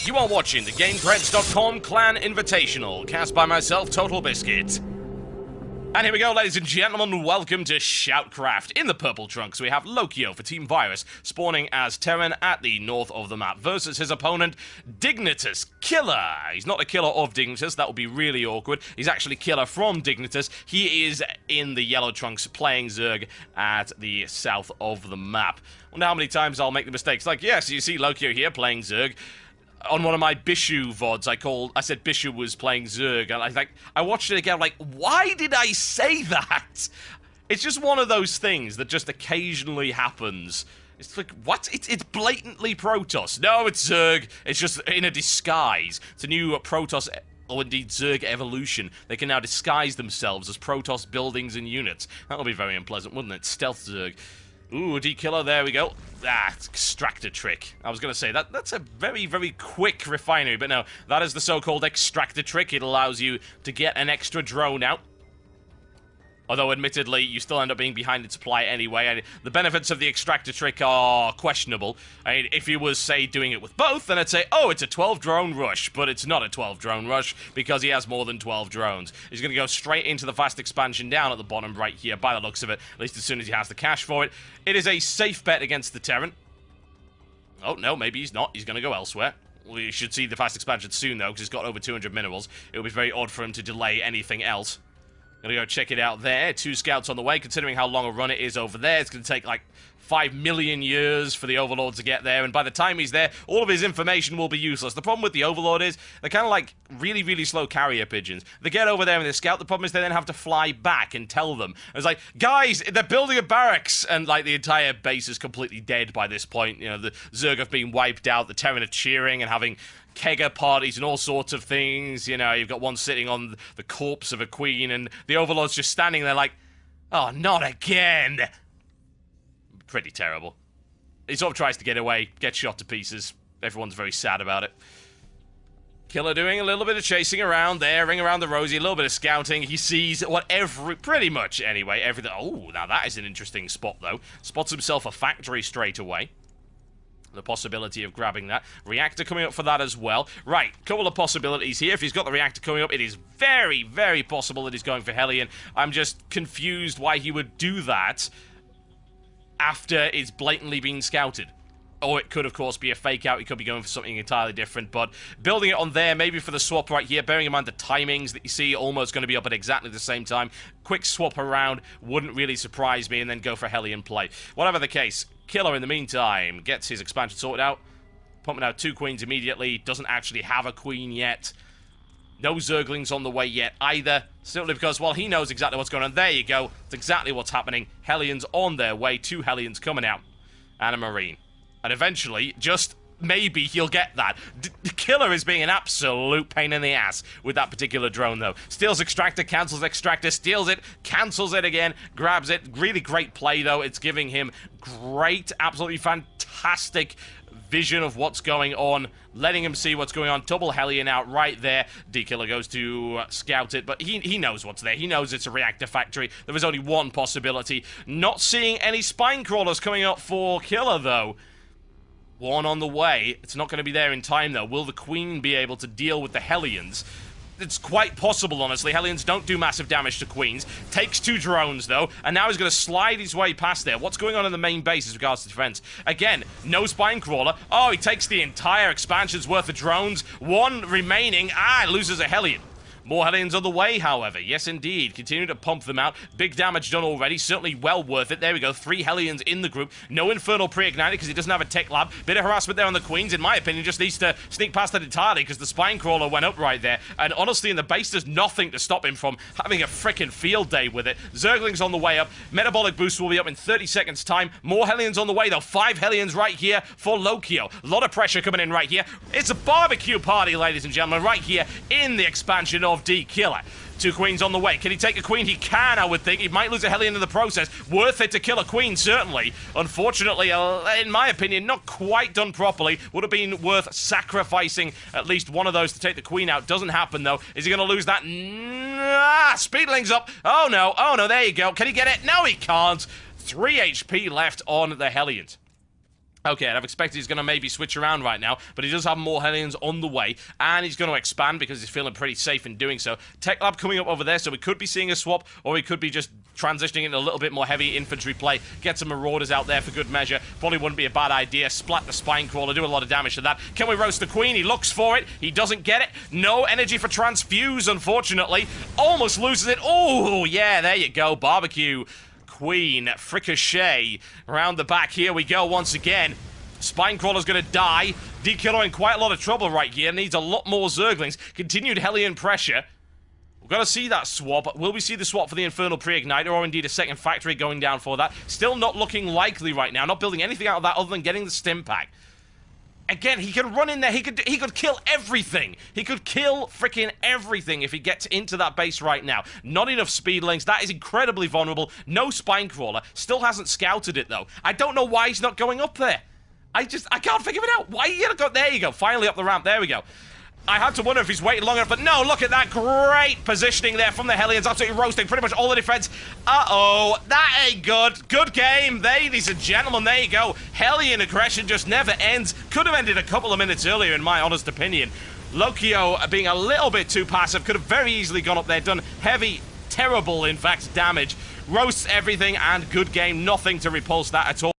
You are watching the GameThreads.com Clan Invitational, cast by myself, Total Biscuit. And here we go, ladies and gentlemen, welcome to SHOUTcraft. In the purple trunks, we have Laukyo for Team Virus, spawning as Terran at the north of the map, versus his opponent, dKiller. He's not a killer of Dignitas, that would be really awkward. He's actually killer from Dignitas. He is in the yellow trunks, playing Zerg at the south of the map. I wonder how many times I'll make the mistakes. Like, yes, you see Laukyo here playing Zerg. On one of my Bishu VODs, I said Bishu was playing Zerg, and I watched it again, like, why did I say that? It's just one of those things that just occasionally happens. It's like, what? It's blatantly Protoss. No, it's Zerg. It's just in a disguise. It's a new Protoss, or indeed Zerg evolution. They can now disguise themselves as Protoss buildings and units. That'll be very unpleasant, wouldn't it? Stealth Zerg. Ooh, dKiller, there we go. Ah, extractor trick. I was going to say, that's a very, very quick refinery, but no, that is the so-called extractor trick. It allows you to get an extra drone out. Although, admittedly, you still end up being behind in supply anyway, and the benefits of the extractor trick are questionable. I mean, if you was, say, doing it with both, then I'd say, oh, it's a 12-drone rush, but it's not a 12-drone rush, because he has more than 12 drones. He's going to go straight into the fast expansion down at the bottom right here, by the looks of it, at least as soon as he has the cash for it. It is a safe bet against the Terran. Oh, no, maybe he's not. He's going to go elsewhere. We should see the fast expansion soon, though, because he's got over 200 minerals. It would be very odd for him to delay anything else. Gonna go check it out there. 2 scouts on the way, considering how long a run it is over there. It's gonna take like 5 million years for the Overlord to get there, and by the time he's there, all of his information will be useless. The problem with the Overlord is, they're kind of like really, really slow carrier pigeons. They get over there and they scout. The problem is they then have to fly back and tell them. It's like, guys, they're building a barracks, and like the entire base is completely dead by this point. You know, the Zerg have been wiped out, the Terran are cheering and having kegger parties and all sorts of things. You know, you've got one sitting on the corpse of a queen, and the Overlord's just standing there like, oh, not again. Pretty terrible. He sort of tries to get away, gets shot to pieces. Everyone's very sad about it. Killer doing a little bit of chasing around there, ring around the rosy, a little bit of scouting. He sees what pretty much anyway, everything. Oh, now that is an interesting spot, though. Spots himself a factory straight away. The possibility of grabbing that. Reactor coming up for that as well. Right, couple of possibilities here. If he's got the reactor coming up, it is very, very possible that he's going for Hellion. I'm just confused why he would do that after it's blatantly been scouted. Or it could, of course, be a fake out. He could be going for something entirely different. But building it on there, maybe for the swap right here, bearing in mind the timings that you see, almost going to be up at exactly the same time. Quick swap around wouldn't really surprise me, and then go for Hellion play. Whatever the case, Killer, in the meantime, gets his expansion sorted out. Pumping out 2 queens immediately. Doesn't actually have a queen yet. No Zerglings on the way yet either. Simply because, well, he knows exactly what's going on. There you go. It's exactly what's happening. Hellions on their way. 2 Hellions coming out. And a Marine. And eventually, just maybe he'll get that. dKiller is being an absolute pain in the ass with that particular drone, though. Steals extractor, cancels extractor, steals it, cancels it again, grabs it. Really great play, though. It's giving him great, absolutely fantastic vision of what's going on, letting him see what's going on. Double Hellion out right there. dKiller goes to scout it, but he knows what's there. He knows it's a reactor factory. There was only one possibility. Not seeing any spine crawlers coming up for Killer, though. One on the way. It's not going to be there in time, though. Will the Queen be able to deal with the Hellions? It's quite possible, honestly. Hellions don't do massive damage to Queens. Takes 2 drones, though, and now he's going to slide his way past there. What's going on in the main base as regards to defense? Again, no spine crawler. Oh, he takes the entire expansion's worth of drones. 1 remaining. Ah, loses a Hellion. More Hellions on the way, however. Yes, indeed. Continue to pump them out. Big damage done already. Certainly well worth it. There we go. 3 Hellions in the group. No Infernal pre-ignited because he doesn't have a tech lab. Bit of harassment there on the Queens. In my opinion, just needs to sneak past that entirely because the spine crawler went up right there. And honestly, in the base, there's nothing to stop him from having a frickin' field day with it. Zergling's on the way up. Metabolic boost will be up in 30 seconds time. More Hellions on the way, though. 5 Hellions right here for Laukyo. A lot of pressure coming in right here. It's a barbecue party, ladies and gentlemen, right here in the expansion of dKiller. 2 queens on the way. Can he take a queen? He can, I would think. He might lose a Hellion in the process. Worth it to kill a queen, certainly. Unfortunately, in my opinion, not quite done properly. Would have been worth sacrificing at least one of those to take the queen out. Doesn't happen, though. Is he going to lose that? Speedling's up. Oh, no. Oh, no. There you go. Can he get it? No, he can't. 3 HP left on the Hellions. Okay, I'd have expected he's going to maybe switch around right now, but he does have more Hellions on the way, and he's going to expand because he's feeling pretty safe in doing so. Tech Lab coming up over there, so we could be seeing a swap, or we could be just transitioning into a little bit more heavy infantry play, get some Marauders out there for good measure. Probably wouldn't be a bad idea. Splat the Spine Crawler, do a lot of damage to that. Can we roast the Queen? He looks for it. He doesn't get it. No energy for Transfuse, unfortunately. Almost loses it. Oh, yeah, there you go. Barbecue. Queen, Fricochet, around the back, here we go once again. Spinecrawler's gonna die. dKiller in quite a lot of trouble right here, needs a lot more Zerglings. Continued Hellion pressure. We're gonna see that swap. Will we see the swap for the Infernal Pre-Igniter, or indeed a second factory going down for that? Still not looking likely right now, not building anything out of that other than getting the Stim Pack. Again, he could run in there, he could kill everything. He could kill freaking everything if he gets into that base right now. Not enough speedlings, that is incredibly vulnerable. No Spinecrawler, still hasn't scouted it though. I don't know why he's not going up there. I can't figure it out. Why are you gonna go? There you go, finally up the ramp, there we go. I had to wonder if he's waiting long enough, but no, look at that great positioning there from the Hellions, absolutely roasting pretty much all the defense. Uh-oh, that ain't good. Good game, ladies and gentlemen, there you go. Hellion aggression just never ends. Could have ended a couple of minutes earlier, in my honest opinion. Laukyo being a little bit too passive, could have very easily gone up there, done heavy, terrible, in fact, damage. Roasts everything, and good game, nothing to repulse that at all.